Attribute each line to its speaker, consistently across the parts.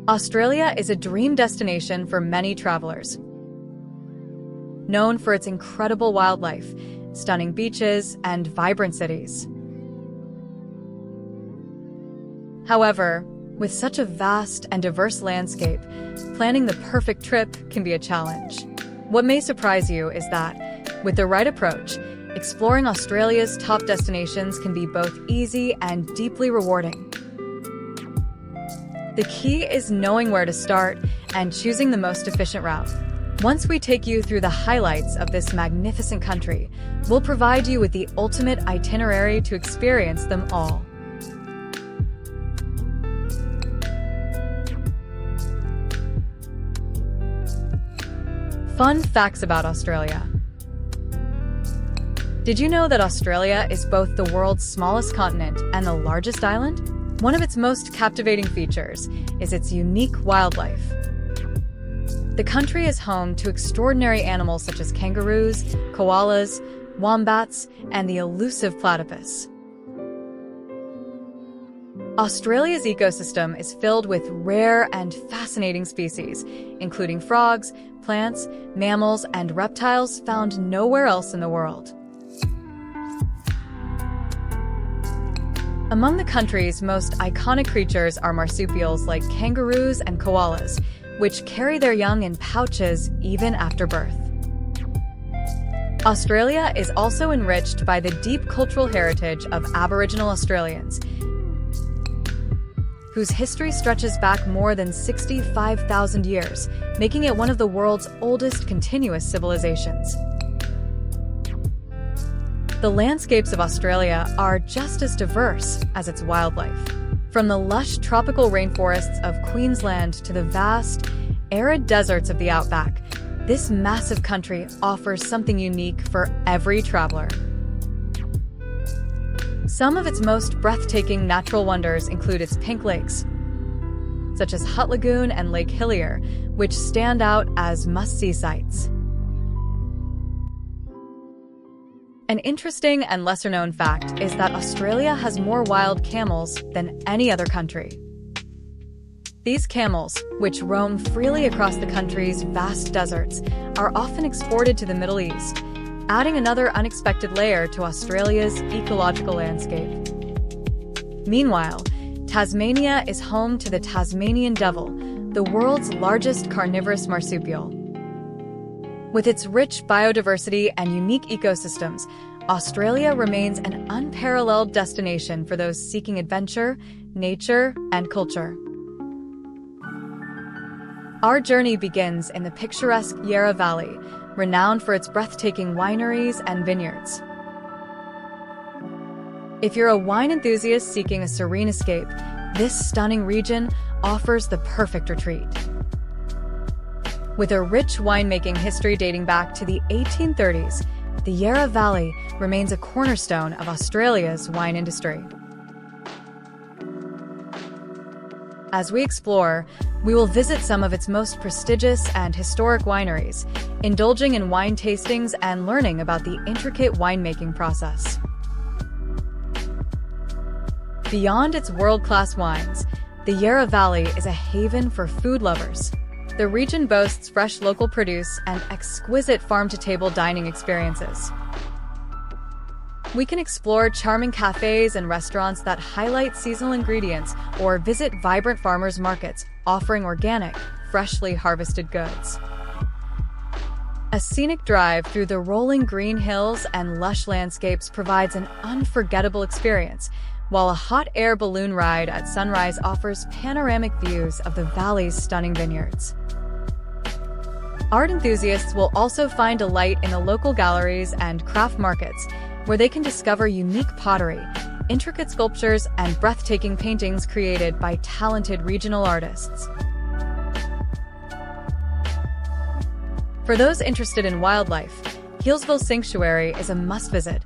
Speaker 1: Australia is a dream destination for many travelers. Known for its incredible wildlife, stunning beaches, and vibrant cities. However, with such a vast and diverse landscape, planning the perfect trip can be a challenge. What may surprise you is that, with the right approach, exploring Australia's top destinations can be both easy and deeply rewarding. The key is knowing where to start and choosing the most efficient route. Once we take you through the highlights of this magnificent country, we'll provide you with the ultimate itinerary to experience them all. Fun facts about Australia. Did you know that Australia is both the world's smallest continent and the largest island? One of its most captivating features is its unique wildlife. The country is home to extraordinary animals such as kangaroos, koalas, wombats, and the elusive platypus. Australia's ecosystem is filled with rare and fascinating species, including frogs, plants, mammals, and reptiles found nowhere else in the world. Among the country's most iconic creatures are marsupials like kangaroos and koalas, which carry their young in pouches even after birth. Australia is also enriched by the deep cultural heritage of Aboriginal Australians, whose history stretches back more than 65,000 years, making it one of the world's oldest continuous civilizations. The landscapes of Australia are just as diverse as its wildlife. From the lush tropical rainforests of Queensland to the vast, arid deserts of the Outback, this massive country offers something unique for every traveler. Some of its most breathtaking natural wonders include its pink lakes, such as Hutt Lagoon and Lake Hillier, which stand out as must-see sights. An interesting and lesser-known fact is that Australia has more wild camels than any other country. These camels, which roam freely across the country's vast deserts, are often exported to the Middle East, adding another unexpected layer to Australia's ecological landscape. Meanwhile, Tasmania is home to the Tasmanian devil, the world's largest carnivorous marsupial. With its rich biodiversity and unique ecosystems, Australia remains an unparalleled destination for those seeking adventure, nature, and culture. Our journey begins in the picturesque Yarra Valley, renowned for its breathtaking wineries and vineyards. If you're a wine enthusiast seeking a serene escape, this stunning region offers the perfect retreat. With a rich winemaking history dating back to the 1830s, the Yarra Valley remains a cornerstone of Australia's wine industry. As we explore, we will visit some of its most prestigious and historic wineries, indulging in wine tastings and learning about the intricate winemaking process. Beyond its world-class wines, the Yarra Valley is a haven for food lovers. The region boasts fresh local produce and exquisite farm-to-table dining experiences. We can explore charming cafes and restaurants that highlight seasonal ingredients or visit vibrant farmers markets offering organic, freshly harvested goods. A scenic drive through the rolling green hills and lush landscapes provides an unforgettable experience, while a hot air balloon ride at sunrise offers panoramic views of the valley's stunning vineyards. Art enthusiasts will also find delight in the local galleries and craft markets, where they can discover unique pottery, intricate sculptures, and breathtaking paintings created by talented regional artists. For those interested in wildlife, Healesville Sanctuary is a must-visit,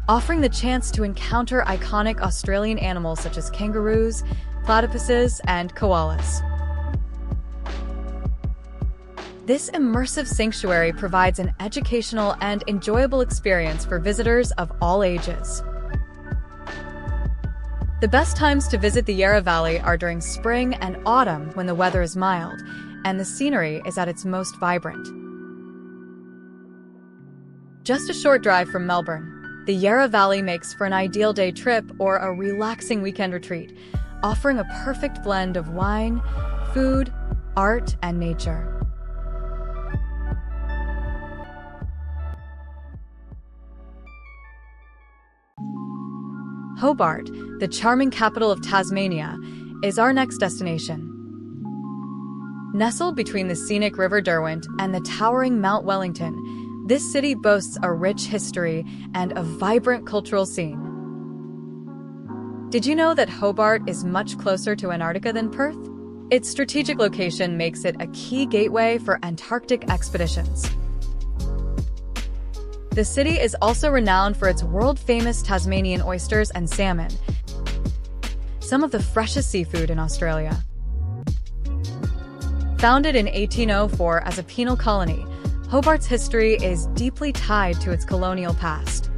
Speaker 1: offering the chance to encounter iconic Australian animals such as kangaroos, platypuses, and koalas. This immersive sanctuary provides an educational and enjoyable experience for visitors of all ages. The best times to visit the Yarra Valley are during spring and autumn when the weather is mild and the scenery is at its most vibrant. Just a short drive from Melbourne, the Yarra Valley makes for an ideal day trip or a relaxing weekend retreat, offering a perfect blend of wine, food, art, and nature. Hobart, the charming capital of Tasmania, is our next destination. Nestled between the scenic River Derwent and the towering Mount Wellington, this city boasts a rich history and a vibrant cultural scene. Did you know that Hobart is much closer to Antarctica than Perth? Its strategic location makes it a key gateway for Antarctic expeditions. The city is also renowned for its world-famous Tasmanian oysters and salmon, some of the freshest seafood in Australia. Founded in 1804 as a penal colony, Hobart's history is deeply tied to its colonial past.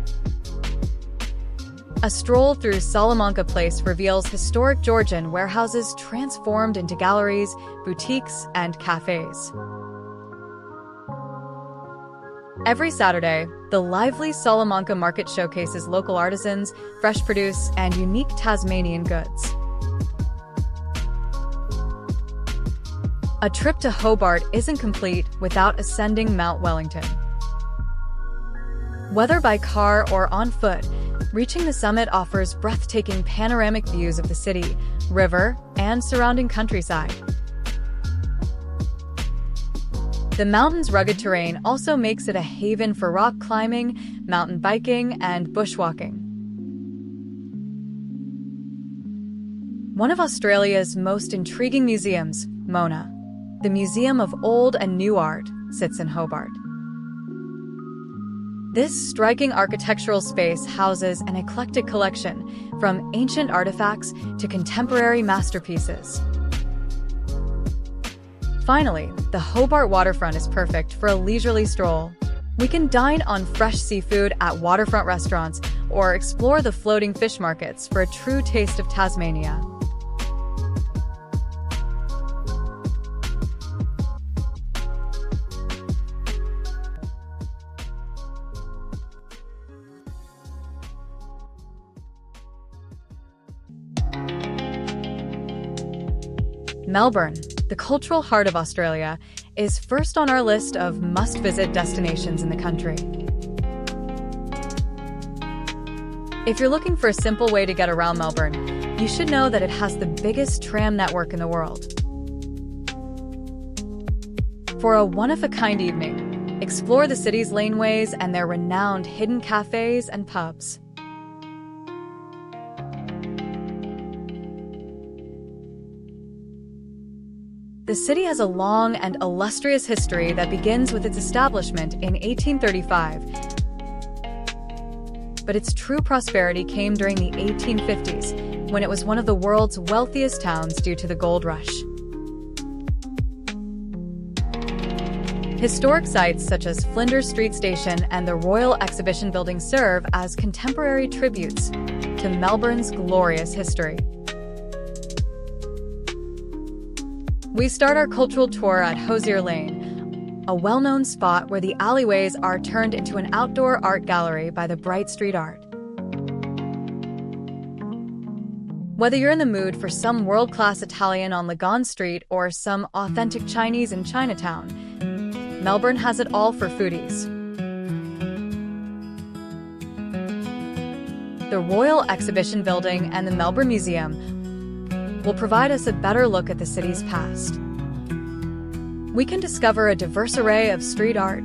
Speaker 1: A stroll through Salamanca Place reveals historic Georgian warehouses transformed into galleries, boutiques, and cafes. Every Saturday, the lively Salamanca market showcases local artisans, fresh produce, and unique Tasmanian goods. A trip to Hobart isn't complete without ascending Mount Wellington. Whether by car or on foot, reaching the summit offers breathtaking panoramic views of the city, river, and surrounding countryside. The mountain's rugged terrain also makes it a haven for rock climbing, mountain biking, and bushwalking. One of Australia's most intriguing museums, Mona, the Museum of Old and New Art, sits in Hobart. This striking architectural space houses an eclectic collection, from ancient artifacts to contemporary masterpieces. Finally, the Hobart waterfront is perfect for a leisurely stroll. We can dine on fresh seafood at waterfront restaurants or explore the floating fish markets for a true taste of Tasmania. Melbourne, the cultural heart of Australia, is first on our list of must-visit destinations in the country. If you're looking for a simple way to get around Melbourne, you should know that it has the biggest tram network in the world. For a one-of-a-kind evening, explore the city's laneways and their renowned hidden cafes and pubs. The city has a long and illustrious history that begins with its establishment in 1835. But its true prosperity came during the 1850s, when it was one of the world's wealthiest towns due to the gold rush. Historic sites such as Flinders Street Station and the Royal Exhibition Building serve as contemporary tributes to Melbourne's glorious history. We start our cultural tour at Hosier Lane, a well-known spot where the alleyways are turned into an outdoor art gallery by the Bright Street Art. Whether you're in the mood for some world-class Italian on Legon Street or some authentic Chinese in Chinatown, Melbourne has it all for foodies. The Royal Exhibition Building and the Melbourne Museum will provide us a better look at the city's past. We can discover a diverse array of street art,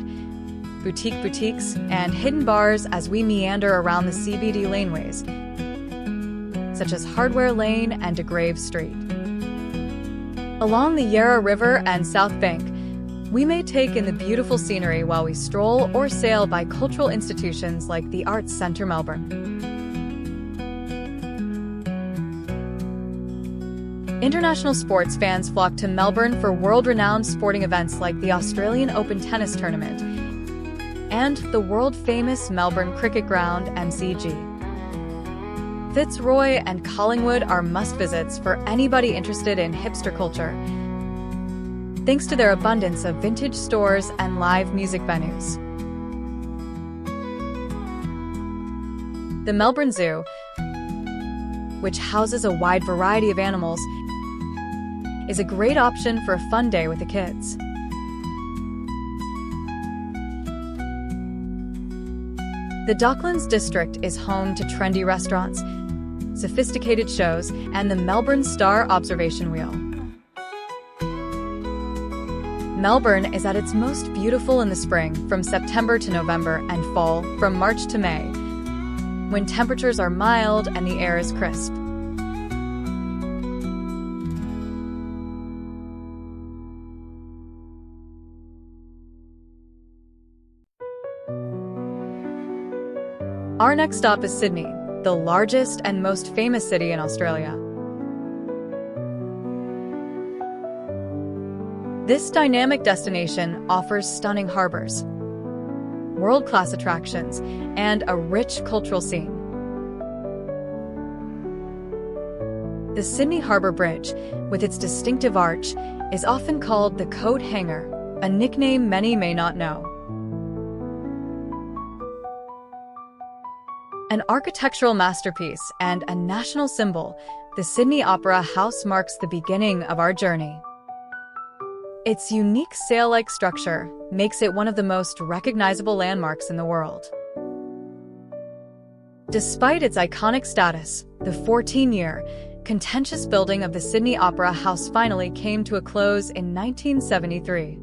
Speaker 1: boutiques, and hidden bars as we meander around the CBD laneways, such as Hardware Lane and DeGrave Street. Along the Yarra River and South Bank, we may take in the beautiful scenery while we stroll or sail by cultural institutions like the Arts Centre Melbourne. International sports fans flock to Melbourne for world-renowned sporting events like the Australian Open Tennis Tournament and the world-famous Melbourne Cricket Ground, MCG. Fitzroy and Collingwood are must-visits for anybody interested in hipster culture, thanks to their abundance of vintage stores and live music venues. The Melbourne Zoo, which houses a wide variety of animals, is a great option for a fun day with the kids. The Docklands district is home to trendy restaurants, sophisticated shows, and the Melbourne Star observation wheel. Melbourne is at its most beautiful in the spring from September to November and fall from March to May, when temperatures are mild and the air is crisp. Our next stop is Sydney, the largest and most famous city in Australia. This dynamic destination offers stunning harbors, world-class attractions, and a rich cultural scene. The Sydney Harbour Bridge, with its distinctive arch, is often called the Coat Hanger, a nickname many may not know. An architectural masterpiece and a national symbol, the Sydney Opera House marks the beginning of our journey. Its unique sail-like structure makes it one of the most recognizable landmarks in the world. Despite its iconic status, the 14-year, contentious building of the Sydney Opera House finally came to a close in 1973.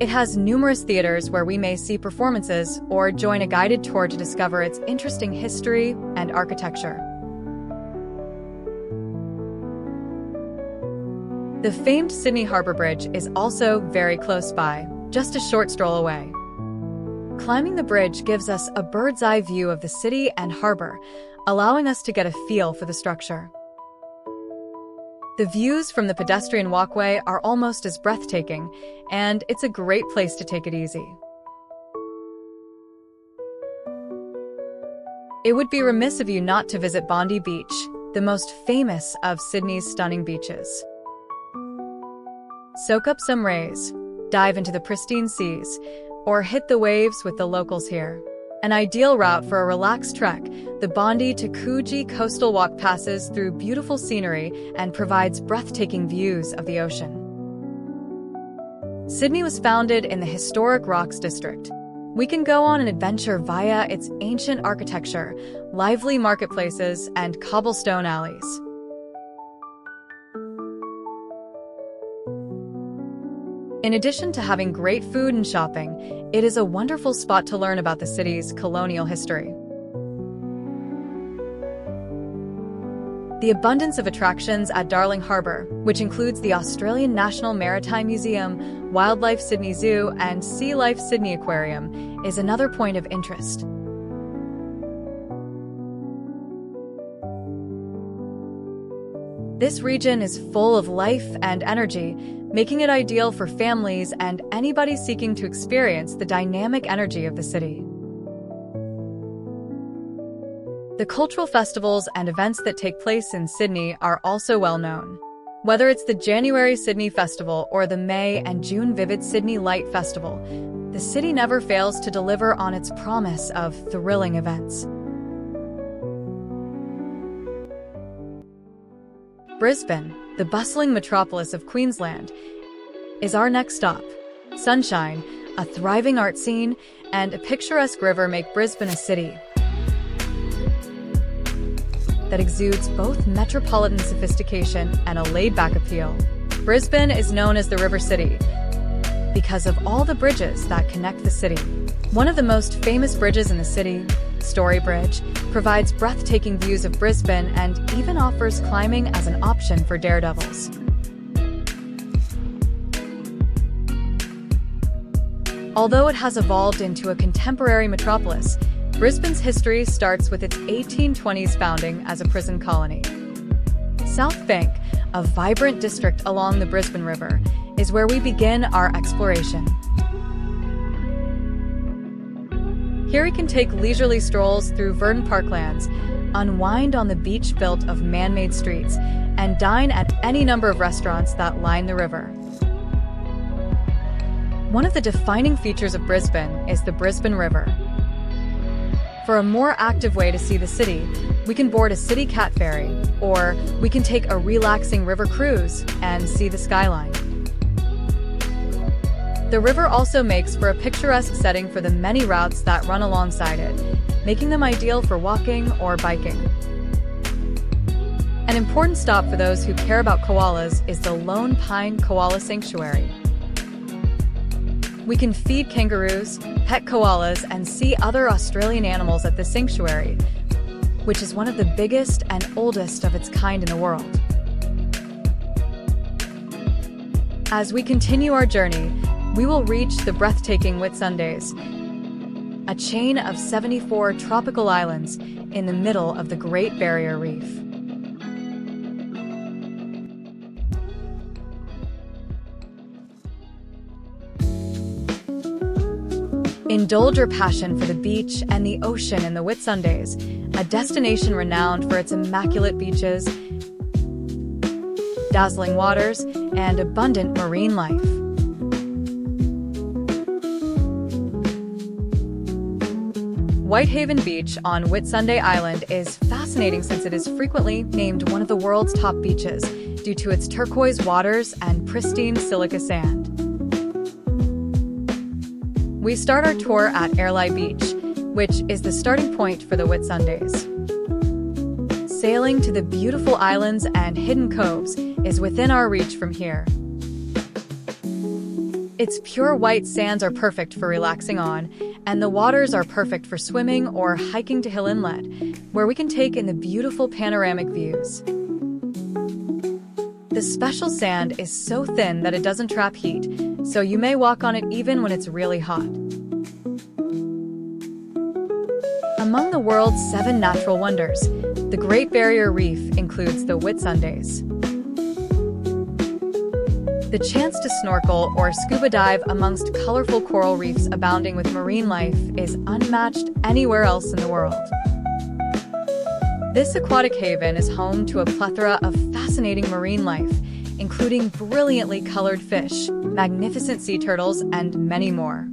Speaker 1: It has numerous theaters where we may see performances or join a guided tour to discover its interesting history and architecture. The famed Sydney Harbour Bridge is also very close by, just a short stroll away. Climbing the bridge gives us a bird's-eye view of the city and harbour, allowing us to get a feel for the structure. The views from the pedestrian walkway are almost as breathtaking, and it's a great place to take it easy. It would be remiss of you not to visit Bondi Beach, the most famous of Sydney's stunning beaches. Soak up some rays, dive into the pristine seas, or hit the waves with the locals here. An ideal route for a relaxed trek, the Bondi to Coogee coastal walk passes through beautiful scenery and provides breathtaking views of the ocean. Sydney was founded in the historic Rocks district. We can go on an adventure via its ancient architecture, lively marketplaces, and cobblestone alleys. In addition to having great food and shopping, it is a wonderful spot to learn about the city's colonial history. The abundance of attractions at Darling Harbour, which includes the Australian National Maritime Museum, Wildlife Sydney Zoo, and Sea Life Sydney Aquarium, is another point of interest. This region is full of life and energy, making it ideal for families and anybody seeking to experience the dynamic energy of the city. The cultural festivals and events that take place in Sydney are also well known. Whether it's the January Sydney Festival or the May and June Vivid Sydney Light Festival, the city never fails to deliver on its promise of thrilling events. Brisbane, the bustling metropolis of Queensland, is our next stop. Sunshine, a thriving art scene, and a picturesque river make Brisbane a city that exudes both metropolitan sophistication and a laid-back appeal. Brisbane is known as the River City because of all the bridges that connect the city. One of the most famous bridges in the city, Story Bridge, provides breathtaking views of Brisbane and even offers climbing as an option for daredevils. Although it has evolved into a contemporary metropolis, Brisbane's history starts with its 1820s founding as a prison colony. South Bank, a vibrant district along the Brisbane River, is where we begin our exploration. Here we can take leisurely strolls through verdant parklands, unwind on the beach built of man-made streets, and dine at any number of restaurants that line the river. One of the defining features of Brisbane is the Brisbane River. For a more active way to see the city, we can board a city cat ferry, or we can take a relaxing river cruise and see the skyline. The river also makes for a picturesque setting for the many routes that run alongside it, making them ideal for walking or biking. An important stop for those who care about koalas is the Lone Pine Koala Sanctuary. We can feed kangaroos, pet koalas, and see other Australian animals at the sanctuary, which is one of the biggest and oldest of its kind in the world. As we continue our journey, we will reach the breathtaking Whitsundays, a chain of 74 tropical islands in the middle of the Great Barrier Reef. Indulge your passion for the beach and the ocean in the Whitsundays, a destination renowned for its immaculate beaches, dazzling waters, and abundant marine life. Whitehaven Beach on Whitsunday Island is fascinating since it is frequently named one of the world's top beaches due to its turquoise waters and pristine silica sand. We start our tour at Airlie Beach, which is the starting point for the Whitsundays. Sailing to the beautiful islands and hidden coves is within our reach from here. Its pure white sands are perfect for relaxing on, and the waters are perfect for swimming or hiking to Hill Inlet, where we can take in the beautiful panoramic views. The special sand is so thin that it doesn't trap heat, so you may walk on it even when it's really hot. Among the world's 7 natural wonders, the Great Barrier Reef includes the Whitsundays. The chance to snorkel or scuba dive amongst colorful coral reefs abounding with marine life is unmatched anywhere else in the world. This aquatic haven is home to a plethora of fascinating marine life, including brilliantly colored fish, magnificent sea turtles, and many more.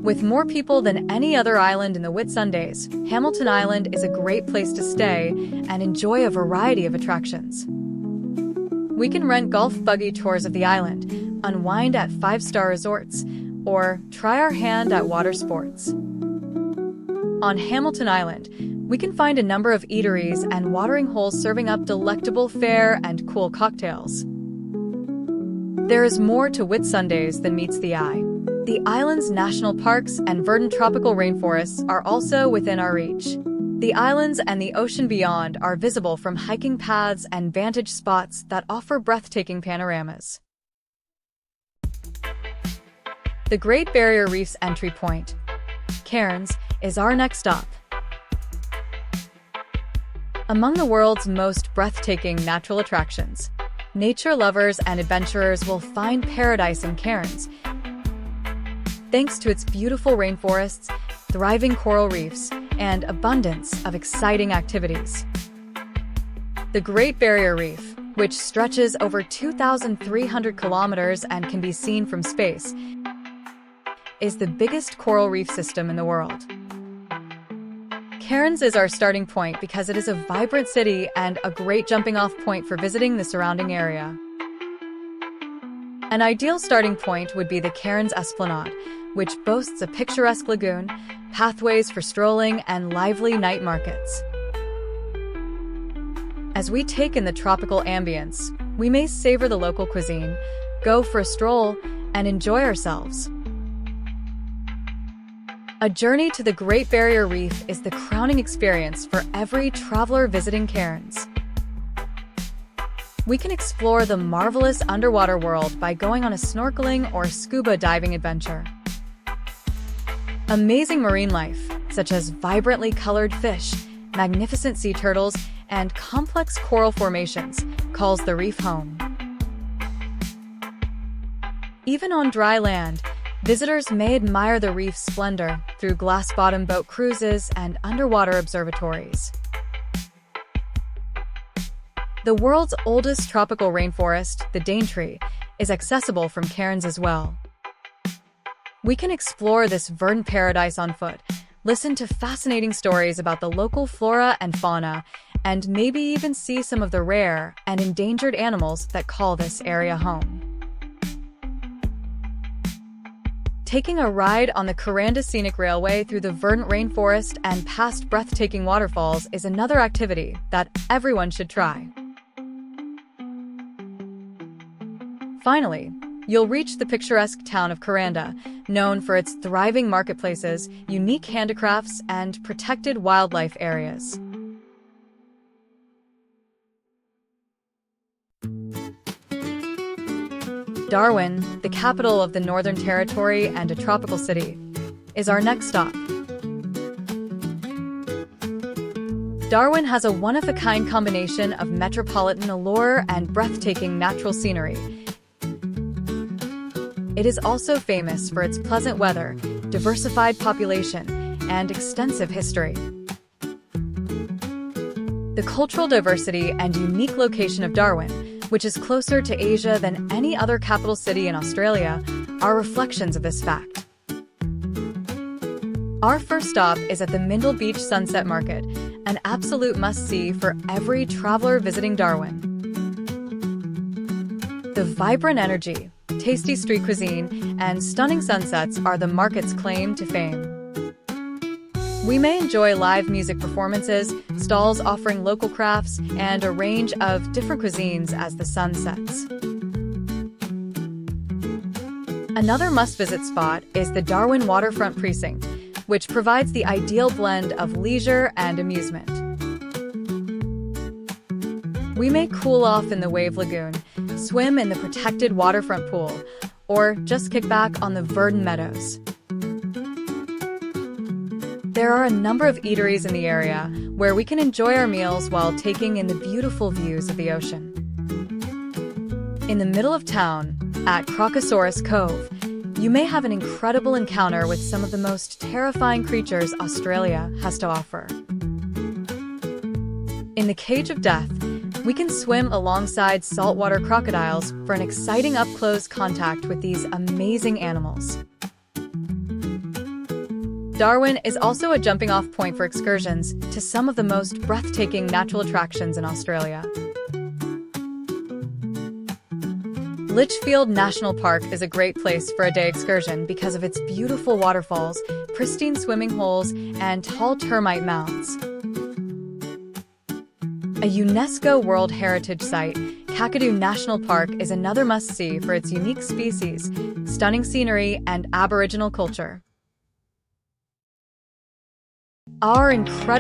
Speaker 1: With more people than any other island in the Whitsundays, Hamilton Island is a great place to stay and enjoy a variety of attractions. We can rent golf buggy tours of the island, unwind at 5-star resorts, or try our hand at water sports. On Hamilton Island, we can find a number of eateries and watering holes serving up delectable fare and cool cocktails. There is more to Whitsundays than meets the eye. The island's national parks and verdant tropical rainforests are also within our reach. The islands and the ocean beyond are visible from hiking paths and vantage spots that offer breathtaking panoramas. The Great Barrier Reef's entry point, Cairns, is our next stop. Among the world's most breathtaking natural attractions, nature lovers and adventurers will find paradise in Cairns, thanks to its beautiful rainforests, thriving coral reefs, and abundance of exciting activities. The Great Barrier Reef, which stretches over 2,300 kilometers and can be seen from space, is the biggest coral reef system in the world. Cairns is our starting point because it is a vibrant city and a great jumping-off point for visiting the surrounding area. An ideal starting point would be the Cairns Esplanade, which boasts a picturesque lagoon, pathways for strolling, and lively night markets. As we take in the tropical ambience, we may savor the local cuisine, go for a stroll, and enjoy ourselves. A journey to the Great Barrier Reef is the crowning experience for every traveler visiting Cairns. We can explore the marvelous underwater world by going on a snorkeling or scuba diving adventure. Amazing marine life, such as vibrantly colored fish, magnificent sea turtles, and complex coral formations, calls the reef home. Even on dry land, Visitors may admire the reef's splendor through glass-bottom boat cruises and underwater observatories. The world's oldest tropical rainforest, the Daintree, is accessible from Cairns as well. We can explore this verdant paradise on foot, listen to fascinating stories about the local flora and fauna, and maybe even see some of the rare and endangered animals that call this area home. Taking a ride on the Kuranda Scenic Railway through the verdant rainforest and past breathtaking waterfalls is another activity that everyone should try. Finally, you'll reach the picturesque town of Kuranda, known for its thriving marketplaces, unique handicrafts, and protected wildlife areas. Darwin, the capital of the Northern Territory and a tropical city, is our next stop. Darwin has a one-of-a-kind combination of metropolitan allure and breathtaking natural scenery. It is also famous for its pleasant weather, diversified population, and extensive history. The cultural diversity and unique location of Darwin, which is closer to Asia than any other capital city in Australia, are reflections of this fact. Our first stop is at the Mindle Beach Sunset Market, an absolute must-see for every traveler visiting Darwin. The vibrant energy, tasty street cuisine, and stunning sunsets are the market's claim to fame. We may enjoy live music performances, stalls offering local crafts, and a range of different cuisines as the sun sets. Another must-visit spot is the Darwin Waterfront Precinct, which provides the ideal blend of leisure and amusement. We may cool off in the Wave Lagoon, swim in the protected waterfront pool, or just kick back on the verdant meadows. There are a number of eateries in the area where we can enjoy our meals while taking in the beautiful views of the ocean. In the middle of town, at Crocosaurus Cove, you may have an incredible encounter with some of the most terrifying creatures Australia has to offer. In the Cage of Death, we can swim alongside saltwater crocodiles for an exciting up-close contact with these amazing animals. Darwin is also a jumping-off point for excursions to some of the most breathtaking natural attractions in Australia. Litchfield National Park is a great place for a day excursion because of its beautiful waterfalls, pristine swimming holes, and tall termite mounds. A UNESCO World Heritage Site, Kakadu National Park is another must-see for its unique species, stunning scenery, and Aboriginal culture. Our incredible